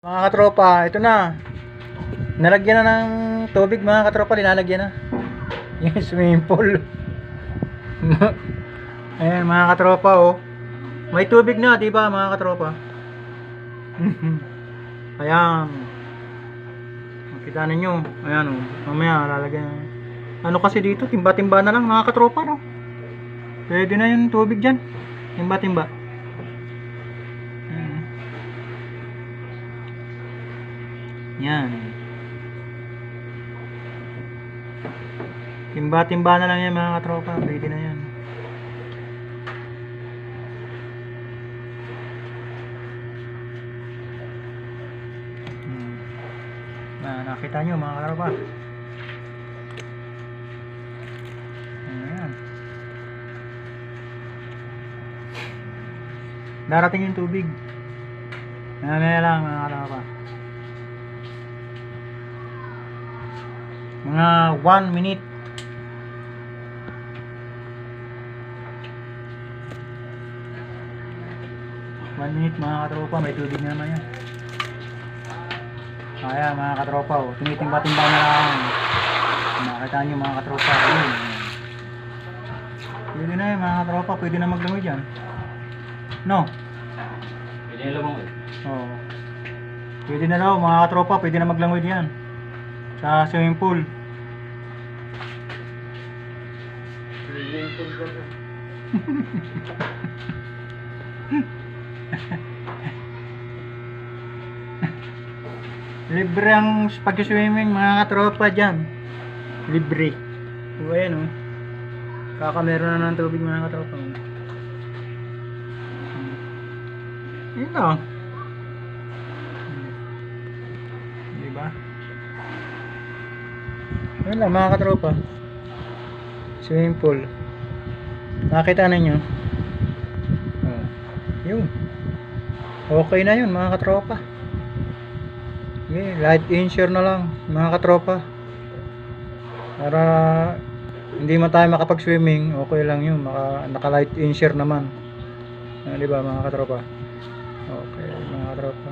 Mga katropa, ito na. Nalagyan na ng tubig mga katropa, linalagyan na. Yung swimming pool. Ayan mga katropa oh. May tubig na, di ba mga katropa? Ayan. Makita ninyo. Ayan oh. Mamaya lalagyan na. Ano kasi dito, timba-timba na lang mga katropa no. Pwede na yung tubig dyan. Timba-timba. Yan. Timba-timba na lang yan mga katropa. Pwede na yan. Nakita nyo mga katropa. Ayan. Darating yung tubig. Mamaya lang mga katropa. Mga 1 minute. Mga katropa, may tubig na naman yan. Kaya mga katropa, oh, tinitimba-timba na lang. Nakita nyo mga katropa. Pwede na yun mga katropa, pwede na maglangoy dyan. No? Pwede na lumangoy. Oo. Pwede na daw mga katropa, pwede na maglangoy diyan. Sa swimming pool. Swimming pool ba ito? Libre ang pag-swimming mga katropa dyan. Libre. O ayan o. Kakameron na ng tubig mga katropa. Yun o. Diba? Yun lang mga katropa. Swimming pool. Nakita ninyo? Oh. Yun. Okay na yun mga katropa. Okay, light insure na lang mga katropa. Para hindi man tayo makapag-swimming, okay lang yun. Naka light insure naman. Di ba mga katropa? Okay mga katropa.